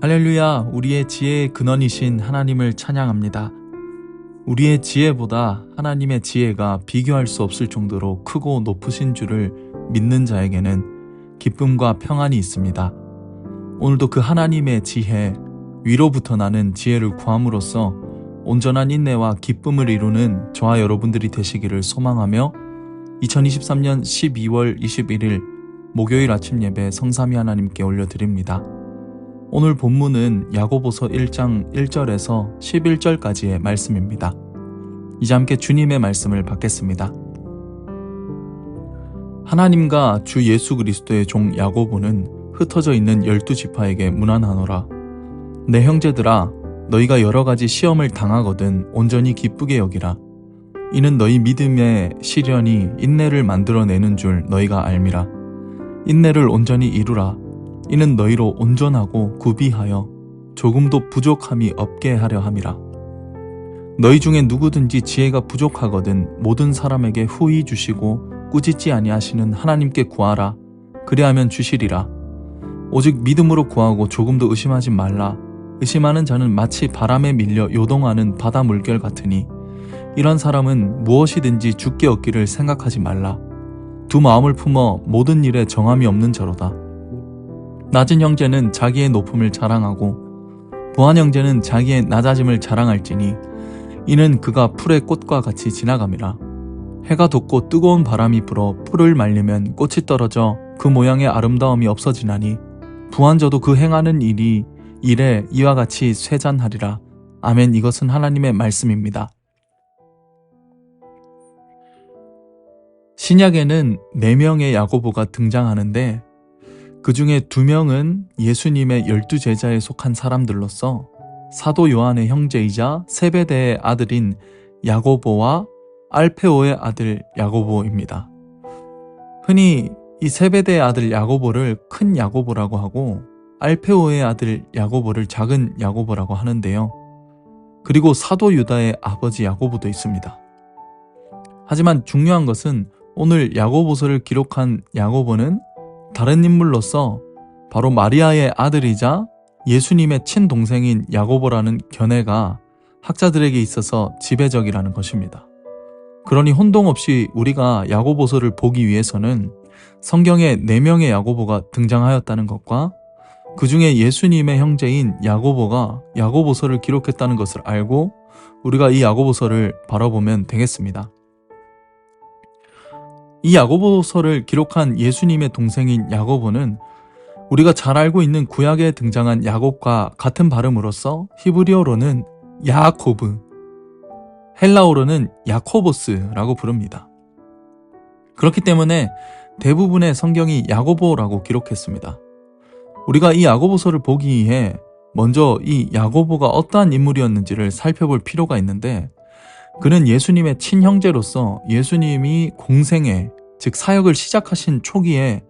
할렐루야, 우리의 지혜의 근원이신 하나님을 찬양합니다. 우리의 지혜보다 하나님의 지혜가 비교할 수 없을 정도로 크고 높으신 줄을 믿는 자에게는 기쁨과 평안이 있습니다. 오늘도 그 하나님의 지혜, 위로부터 나는 지혜를 구함으로써 온전한 인내와 기쁨을 이루는 저와 여러분들이 되시기를 소망하며 2023년 12월 21일 목요일 아침 예배 성삼위 하나님께 올려드립니다. 오늘 본문은 야고보서 1장 1절에서 11절까지의 말씀입니다. 이제 함께 주님의 말씀을 받겠습니다. 하나님과 주 예수 그리스도의 종 야고보는 흩어져 있는 12지파에게 문안하노라. 내 형제들아, 너희가 여러 가지 시험을 당하거든 온전히 기쁘게 여기라. 이는 너희 믿음의 시련이 인내를 만들어내는 줄 너희가 알미라. 인내를 온전히 이루라. 이는 너희로 온전하고 구비하여 조금도 부족함이 없게 하려 함이라. 너희 중에 누구든지 지혜가 부족하거든 모든 사람에게 후히 주시고 꾸짖지 아니하시는 하나님께 구하라. 그리하면 주시리라. 오직 믿음으로 구하고 조금도 의심하지 말라. 의심하는 자는 마치 바람에 밀려 요동하는 바다 물결 같으니 이런 사람은 무엇이든지 주께 얻기를 생각하지 말라. 두 마음을 품어 모든 일에 정함이 없는 자로다. 낮은 형제는 자기의 높음을 자랑하고 부한 형제는 자기의 낮아짐을 자랑할지니 이는 그가 풀의 꽃과 같이 지나감이라. 해가 돋고 뜨거운 바람이 불어 풀을 말리면 꽃이 떨어져 그 모양의 아름다움이 없어지나니 부한 자도 그 행하는 일에 이와 같이 쇠잔하리라. 아멘. 이것은 하나님의 말씀입니다. 신약에는 4명의 야고보가 등장하는데 그 중에 2명은 예수님의 12제자에 속한 사람들로서 사도 요한의 형제이자 세베대의 아들인 야고보와 알페오의 아들 야고보입니다. 흔히 이 세베대의 아들 야고보를 큰 야고보라고 하고 알페오의 아들 야고보를 작은 야고보라고 하는데요. 그리고 사도 유다의 아버지 야고보도 있습니다. 하지만 중요한 것은 오늘 야고보서를 기록한 야고보는 다른 인물로서 바로 마리아의 아들이자 예수님의 친동생인 야고보라는 견해가 학자들에게 있어서 지배적이라는 것입니다. 그러니 혼동 없이 우리가 야고보서를 보기 위해서는 성경에 4명의 야고보가 등장하였다는 것과 그 중에 예수님의 형제인 야고보가 야고보서를 기록했다는 것을 알고 우리가 이 야고보서를 바라보면 되겠습니다. 이 야고보서를 기록한 예수님의 동생인 야고보는 우리가 잘 알고 있는 구약에 등장한 야곱과 같은 발음으로서 히브리어로는 야코브, 헬라어로는 야코보스라고 부릅니다. 그렇기 때문에 대부분의 성경이 야고보라고 기록했습니다. 우리가 이 야고보서를 보기 위해 먼저 이 야고보가 어떠한 인물이었는지를 살펴볼 필요가 있는데 그는 예수님의 친형제로서 예수님이 공생애, 즉 사역을 시작하신 초기에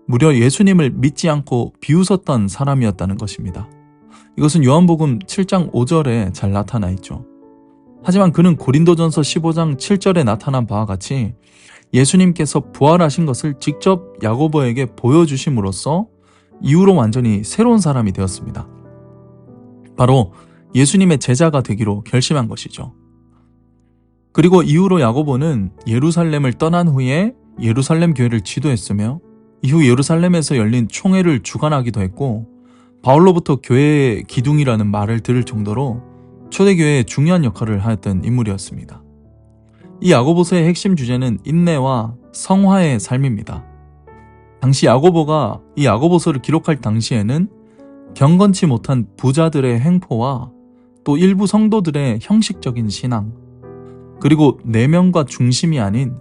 무려 예수님을 믿지 않고 비웃었던 사람이었다는 것입니다. 이것은 요한복음 7장 5절에 잘 나타나 있죠. 하지만 그는 고린도전서 15장 7절에 나타난 바와 같이 예수님께서 부활하신 것을 직접 야고보에게 보여주심으로써 이후로 완전히 새로운 사람이 되었습니다. 바로 예수님의 제자가 되기로 결심한 것이죠. 그리고 이후로 야고보는 예루살렘을 떠난 후에 예루살렘 교회를 지도했으며 이후 예루살렘에서 열린 총회를 주관하기도 했고 바울로부터 교회의 기둥이라는 말을 들을 정도로 초대교회의 중요한 역할을 하였던 인물이었습니다. 이 야고보서의 핵심 주제는 인내와 성화의 삶입니다. 당시 야고보가 이 야고보서를 기록할 당시에는 경건치 못한 부자들의 횡포와 또 일부 성도들의 형식적인 신앙, 그리고 내면과 중심이 아닌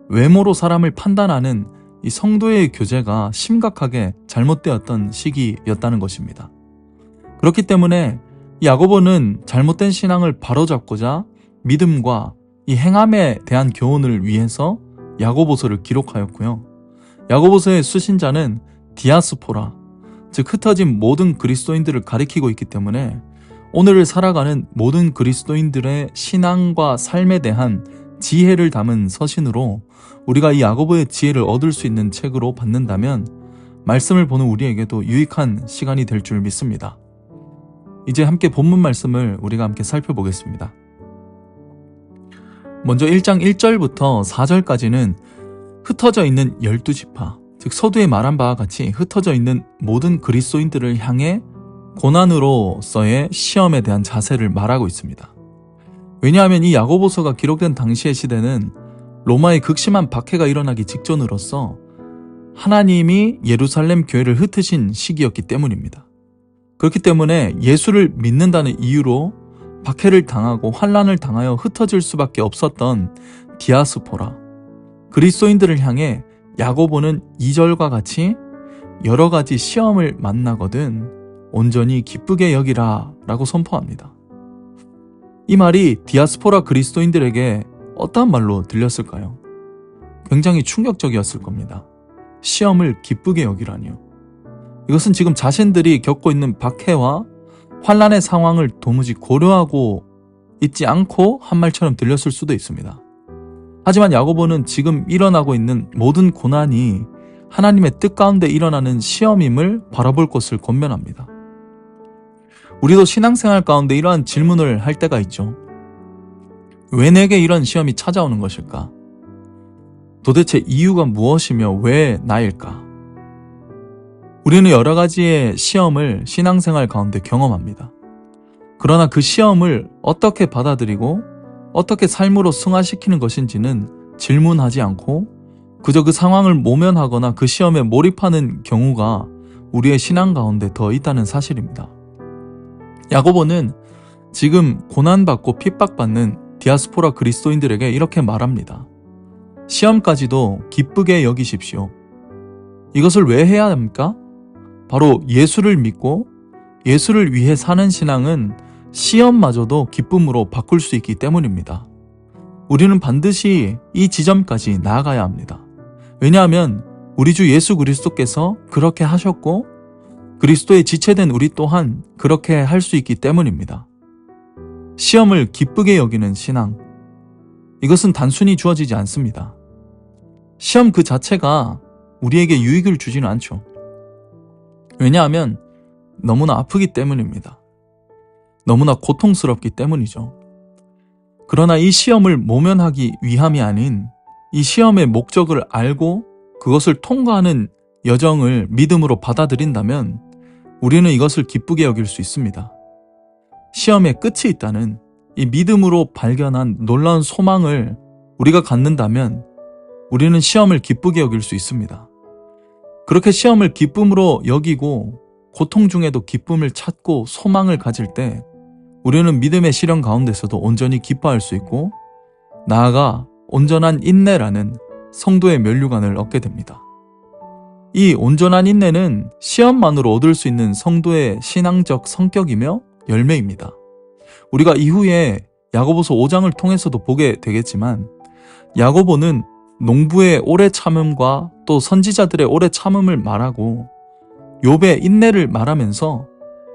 외모로 사람을 판단하는 이 성도의 교제가 심각하게 잘못되었던 시기였다는 것입니다. 그렇기 때문에 야고보는 잘못된 신앙을 바로잡고자 믿음과 이 행함에 대한 교훈을 위해서 야고보서를 기록하였고요. 야고보서의 수신자는 디아스포라, 즉 흩어진 모든 그리스도인들을 가리키고 있기 때문에 오늘을 살아가는 모든 그리스도인들의 신앙과 삶에 대한 지혜를 담은 서신으로 우리가 이 야고보의 지혜를 얻을 수 있는 책으로 받는다면 말씀을 보는 우리에게도 유익한 시간이 될 줄 믿습니다. 이제 함께 본문 말씀을 우리가 함께 살펴보겠습니다. 먼저 1장 1절부터 4절까지는 흩어져 있는 12지파, 즉 서두에 말한 바와 같이 흩어져 있는 모든 그리스도인들을 향해 고난으로서의 시험에 대한 자세를 말하고 있습니다. 왜냐하면 이 야고보서가 기록된 당시의 시대는 로마의 극심한 박해가 일어나기 직전으로서 하나님이 예루살렘 교회를 흩으신 시기였기 때문입니다. 그렇기 때문에 예수를 믿는다는 이유로 박해를 당하고 환난을 당하여 흩어질 수밖에 없었던 디아스포라, 그리스도인들을 향해 야고보는 2절과 같이 여러 가지 시험을 만나거든 온전히 기쁘게 여기라 라고 선포합니다. 이 말이 디아스포라 그리스도인들에게 어떠한 말로 들렸을까요? 굉장히 충격적이었을 겁니다. 시험을 기쁘게 여기라니요. 이것은 지금 자신들이 겪고 있는 박해와 환난의 상황을 도무지 고려하고 있지 않고 한 말처럼 들렸을 수도 있습니다. 하지만 야고보는 지금 일어나고 있는 모든 고난이 하나님의 뜻 가운데 일어나는 시험임을 바라볼 것을 권면합니다. 우리도 신앙생활 가운데 이러한 질문을 할 때가 있죠. 왜 내게 이런 시험이 찾아오는 것일까? 도대체 이유가 무엇이며 왜 나일까? 우리는 여러 가지의 시험을 신앙생활 가운데 경험합니다. 그러나 그 시험을 어떻게 받아들이고 어떻게 삶으로 승화시키는 것인지는 질문하지 않고 그저 그 상황을 모면하거나 그 시험에 몰입하는 경우가 우리의 신앙 가운데 더 있다는 사실입니다. 야고보는 지금 고난받고 핍박받는 디아스포라 그리스도인들에게 이렇게 말합니다. 시험까지도 기쁘게 여기십시오. 이것을 왜 해야 합니까? 바로 예수를 믿고 예수를 위해 사는 신앙은 시험마저도 기쁨으로 바꿀 수 있기 때문입니다. 우리는 반드시 이 지점까지 나아가야 합니다. 왜냐하면 우리 주 예수 그리스도께서 그렇게 하셨고 그리스도의 지체된 우리 또한 그렇게 할 수 있기 때문입니다. 시험을 기쁘게 여기는 신앙, 이것은 단순히 주어지지 않습니다. 시험 그 자체가 우리에게 유익을 주지는 않죠. 왜냐하면 너무나 아프기 때문입니다. 너무나 고통스럽기 때문이죠. 그러나 이 시험을 모면하기 위함이 아닌 이 시험의 목적을 알고 그것을 통과하는 여정을 믿음으로 받아들인다면 우리는 이것을 기쁘게 여길 수 있습니다. 시험의 끝이 있다는 이 믿음으로 발견한 놀라운 소망을 우리가 갖는다면 우리는 시험을 기쁘게 여길 수 있습니다. 그렇게 시험을 기쁨으로 여기고 고통 중에도 기쁨을 찾고 소망을 가질 때 우리는 믿음의 시련 가운데서도 온전히 기뻐할 수 있고 나아가 온전한 인내라는 성도의 면류관을 얻게 됩니다. 이 온전한 인내는 시험만으로 얻을 수 있는 성도의 신앙적 성격이며 열매입니다. 우리가 이후에 야고보서 5장을 통해서도 보게 되겠지만 야고보는 농부의 오래 참음과 또 선지자들의 오래 참음을 말하고 욥의 인내를 말하면서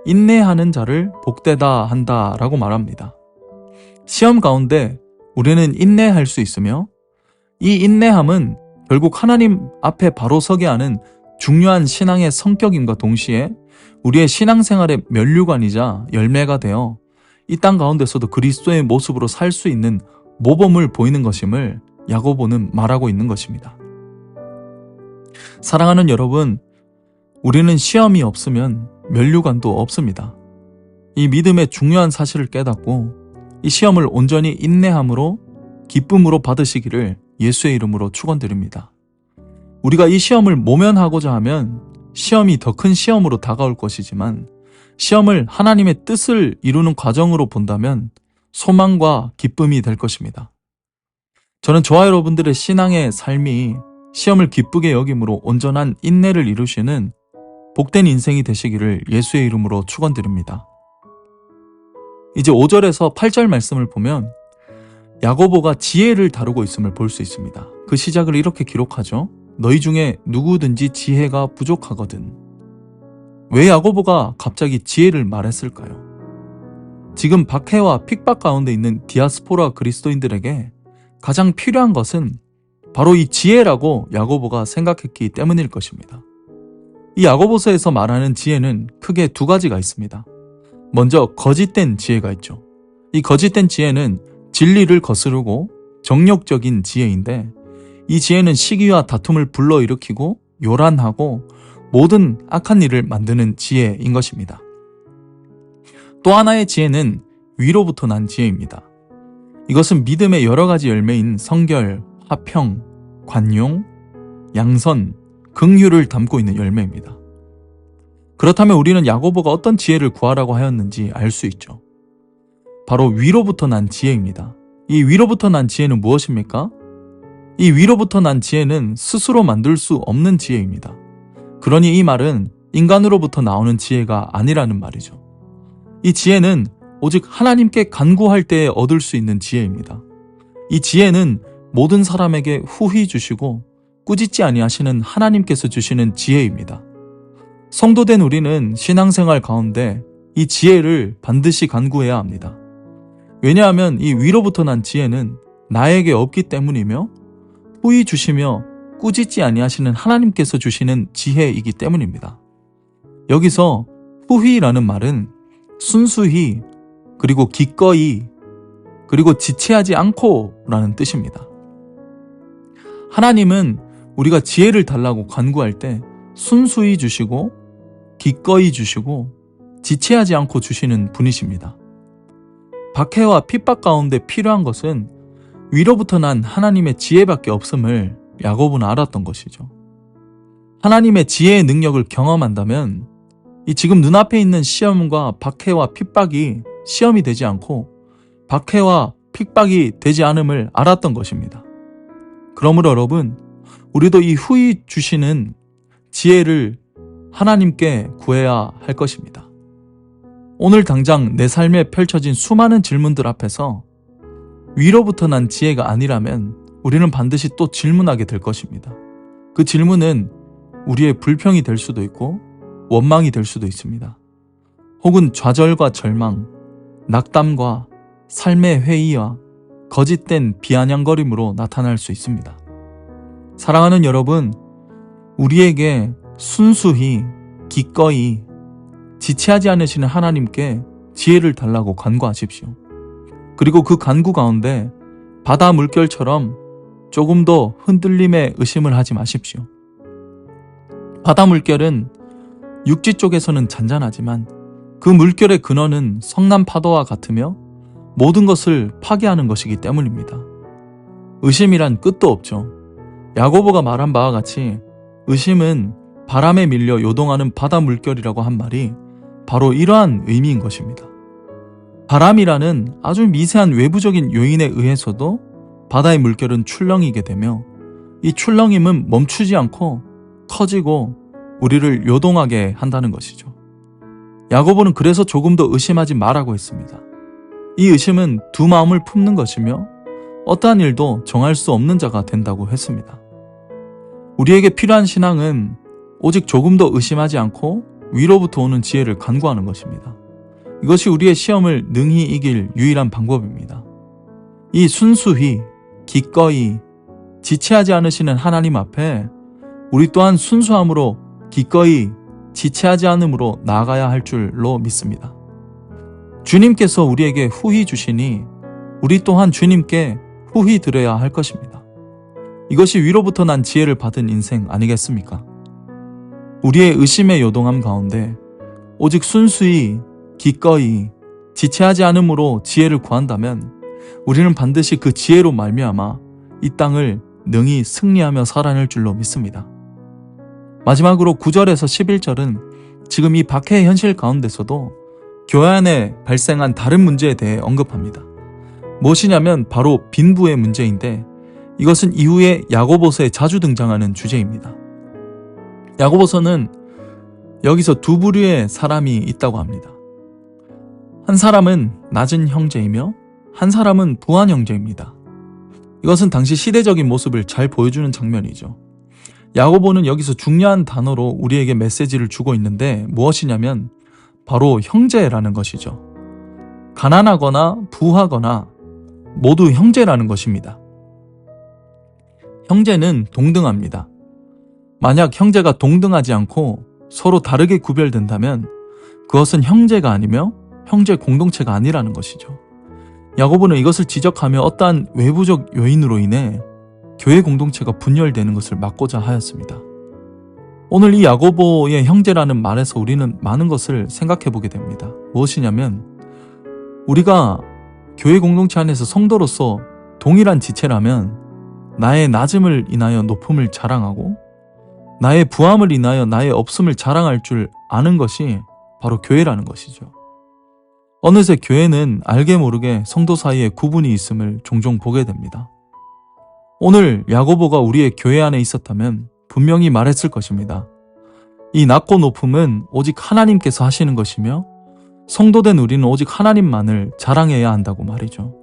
인내하는 자를 복되다 한다라고 말합니다. 시험 가운데 우리는 인내할 수 있으며 이 인내함은 결국 하나님 앞에 바로 서게 하는 중요한 신앙의 성격임과 동시에 우리의 신앙생활의 면류관이자 열매가 되어 이 땅 가운데서도 그리스도의 모습으로 살 수 있는 모범을 보이는 것임을 야고보는 말하고 있는 것입니다. 사랑하는 여러분, 우리는 시험이 없으면 면류관도 없습니다. 이 믿음의 중요한 사실을 깨닫고 이 시험을 온전히 인내함으로 기쁨으로 받으시기를 예수의 이름으로 축원드립니다. 우리가 이 시험을 모면하고자 하면 시험이 더 큰 시험으로 다가올 것이지만 시험을 하나님의 뜻을 이루는 과정으로 본다면 소망과 기쁨이 될 것입니다. 저는 저와 여러분들의 신앙의 삶이 시험을 기쁘게 여김으로 온전한 인내를 이루시는 복된 인생이 되시기를 예수의 이름으로 축원드립니다. 이제 5절에서 8절 말씀을 보면 야고보가 지혜를 다루고 있음을 볼 수 있습니다. 그 시작을 이렇게 기록하죠. 너희 중에 누구든지 지혜가 부족하거든. 왜 야고보가 갑자기 지혜를 말했을까요? 지금 박해와 핍박 가운데 있는 디아스포라 그리스도인들에게 가장 필요한 것은 바로 이 지혜라고 야고보가 생각했기 때문일 것입니다. 이 야고보서에서 말하는 지혜는 크게 두 가지가 있습니다. 먼저 거짓된 지혜가 있죠. 이 거짓된 지혜는 진리를 거스르고 정욕적인 지혜인데, 이 지혜는 시기와 다툼을 불러일으키고 요란하고 모든 악한 일을 만드는 지혜인 것입니다. 또 하나의 지혜는 위로부터 난 지혜입니다. 이것은 믿음의 여러 가지 열매인 성결, 화평, 관용, 양선, 긍휼을 담고 있는 열매입니다. 그렇다면 우리는 야고보가 어떤 지혜를 구하라고 하였는지 알 수 있죠. 바로 위로부터 난 지혜입니다. 이 위로부터 난 지혜는 무엇입니까? 이 위로부터 난 지혜는 스스로 만들 수 없는 지혜입니다. 그러니 이 말은 인간으로부터 나오는 지혜가 아니라는 말이죠. 이 지혜는 오직 하나님께 간구할 때에 얻을 수 있는 지혜입니다. 이 지혜는 모든 사람에게 후히 주시고 꾸짖지 아니하시는 하나님께서 주시는 지혜입니다. 성도된 우리는 신앙생활 가운데 이 지혜를 반드시 간구해야 합니다. 왜냐하면 이 위로부터 난 지혜는 나에게 없기 때문이며 후히 주시며 꾸짖지 아니하시는 하나님께서 주시는 지혜이기 때문입니다. 여기서 후히라는 말은 순수히, 그리고 기꺼이, 그리고 지체하지 않고 라는 뜻입니다. 하나님은 우리가 지혜를 달라고 간구할 때 순수히 주시고 기꺼이 주시고 지체하지 않고 주시는 분이십니다. 박해와 핍박 가운데 필요한 것은 위로부터 난 하나님의 지혜밖에 없음을 야고보는 알았던 것이죠. 하나님의 지혜의 능력을 경험한다면 이 지금 눈앞에 있는 시험과 박해와 핍박이 시험이 되지 않고 박해와 핍박이 되지 않음을 알았던 것입니다. 그러므로 여러분, 우리도 이 후히 주시는 지혜를 하나님께 구해야 할 것입니다. 오늘 당장 내 삶에 펼쳐진 수많은 질문들 앞에서 위로부터 난 지혜가 아니라면 우리는 반드시 또 질문하게 될 것입니다. 그 질문은 우리의 불평이 될 수도 있고 원망이 될 수도 있습니다. 혹은 좌절과 절망, 낙담과 삶의 회의와 거짓된 비아냥거림으로 나타날 수 있습니다. 사랑하는 여러분, 우리에게 순수히, 기꺼이, 지체하지 않으시는 하나님께 지혜를 달라고 간구하십시오. 그리고 그 간구 가운데 바다 물결처럼 조금 더 흔들림에 의심을 하지 마십시오. 바다 물결은 육지 쪽에서는 잔잔하지만 그 물결의 근원은 성난 파도와 같으며 모든 것을 파괴하는 것이기 때문입니다. 의심이란 끝도 없죠. 야고보가 말한 바와 같이 의심은 바람에 밀려 요동하는 바다 물결이라고 한 말이 바로 이러한 의미인 것입니다. 바람이라는 아주 미세한 외부적인 요인에 의해서도 바다의 물결은 출렁이게 되며 이 출렁임은 멈추지 않고 커지고 우리를 요동하게 한다는 것이죠. 야고보는 그래서 조금 더 의심하지 말라고 했습니다. 이 의심은 두 마음을 품는 것이며 어떠한 일도 정할 수 없는 자가 된다고 했습니다. 우리에게 필요한 신앙은 오직 조금 더 의심하지 않고 위로부터 오는 지혜를 간구하는 것입니다. 이것이 우리의 시험을 능히 이길 유일한 방법입니다. 이 순수히, 기꺼이, 지체하지 않으시는 하나님 앞에 우리 또한 순수함으로 기꺼이 지체하지 않음으로 나아가야 할 줄로 믿습니다. 주님께서 우리에게 후히 주시니 우리 또한 주님께 후히 드려야 할 것입니다. 이것이 위로부터 난 지혜를 받은 인생 아니겠습니까? 우리의 의심의 요동함 가운데 오직 순수히, 기꺼이, 지체하지 않음으로 지혜를 구한다면 우리는 반드시 그 지혜로 말미암아 이 땅을 능히 승리하며 살아낼 줄로 믿습니다. 마지막으로 9절에서 11절은 지금 이 박해의 현실 가운데서도 교회 안에 발생한 다른 문제에 대해 언급합니다. 무엇이냐면 바로 빈부의 문제인데 이것은 이후에 야고보서에 자주 등장하는 주제입니다. 야고보서는 여기서 두 부류의 사람이 있다고 합니다. 한 사람은 낮은 형제이며 한 사람은 부한 형제입니다. 이것은 당시 시대적인 모습을 잘 보여주는 장면이죠. 야고보는 여기서 중요한 단어로 우리에게 메시지를 주고 있는데 무엇이냐면 바로 형제라는 것이죠. 가난하거나 부하거나 모두 형제라는 것입니다. 형제는 동등합니다. 만약 형제가 동등하지 않고 서로 다르게 구별된다면 그것은 형제가 아니며 형제 공동체가 아니라는 것이죠. 야고보는 이것을 지적하며 어떠한 외부적 요인으로 인해 교회 공동체가 분열되는 것을 막고자 하였습니다. 오늘 이 야고보의 형제라는 말에서 우리는 많은 것을 생각해 보게 됩니다. 무엇이냐면 우리가 교회 공동체 안에서 성도로서 동일한 지체라면 나의 낮음을 인하여 높음을 자랑하고 나의 부함을 인하여 나의 없음을 자랑할 줄 아는 것이 바로 교회라는 것이죠. 어느새 교회는 알게 모르게 성도 사이에 구분이 있음을 종종 보게 됩니다. 오늘 야고보가 우리의 교회 안에 있었다면 분명히 말했을 것입니다. 이 낮고 높음은 오직 하나님께서 하시는 것이며 성도된 우리는 오직 하나님만을 자랑해야 한다고 말이죠.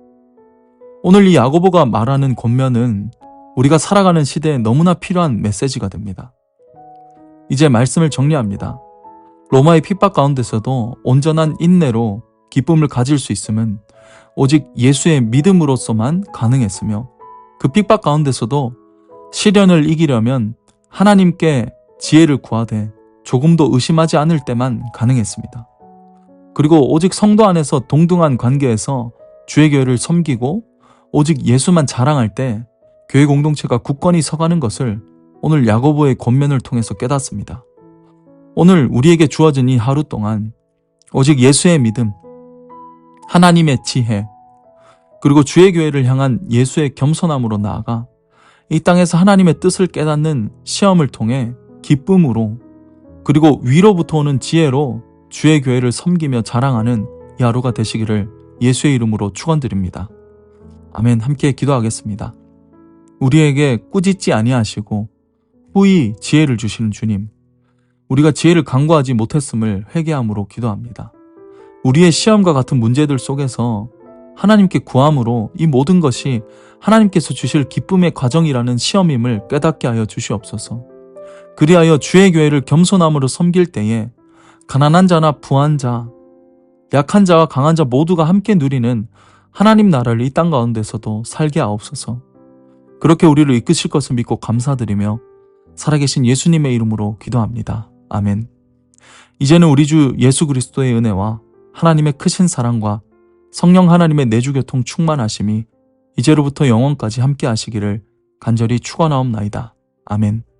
오늘 이 야고보가 말하는 권면은 우리가 살아가는 시대에 너무나 필요한 메시지가 됩니다. 이제 말씀을 정리합니다. 로마의 핍박 가운데서도 온전한 인내로 기쁨을 가질 수 있음은 오직 예수의 믿음으로서만 가능했으며 그 핍박 가운데서도 시련을 이기려면 하나님께 지혜를 구하되 조금도 의심하지 않을 때만 가능했습니다. 그리고 오직 성도 안에서 동등한 관계에서 주의 교회를 섬기고 오직 예수만 자랑할 때 교회 공동체가 굳건히 서가는 것을 오늘 야고보의 권면을 통해서 깨닫습니다. 오늘 우리에게 주어진 이 하루 동안 오직 예수의 믿음, 하나님의 지혜, 그리고 주의 교회를 향한 예수의 겸손함으로 나아가 이 땅에서 하나님의 뜻을 깨닫는 시험을 통해 기쁨으로 그리고 위로부터 오는 지혜로 주의 교회를 섬기며 자랑하는 이 하루가 되시기를 예수의 이름으로 축원드립니다. 아멘. 함께 기도하겠습니다. 우리에게 꾸짖지 아니하시고 후히 지혜를 주시는 주님, 우리가 지혜를 간구하지 못했음을 회개함으로 기도합니다. 우리의 시험과 같은 문제들 속에서 하나님께 구함으로 이 모든 것이 하나님께서 주실 기쁨의 과정이라는 시험임을 깨닫게 하여 주시옵소서. 그리하여 주의 교회를 겸손함으로 섬길 때에 가난한 자나 부한 자, 약한 자와 강한 자 모두가 함께 누리는 하나님 나라를 이 땅 가운데서도 살게 하옵소서. 그렇게 우리를 이끄실 것을 믿고 감사드리며 살아계신 예수님의 이름으로 기도합니다. 아멘. 이제는 우리 주 예수 그리스도의 은혜와 하나님의 크신 사랑과 성령 하나님의 내주교통 충만하심이 이제로부터 영원까지 함께 하시기를 간절히 축원하옵나이다. 아멘.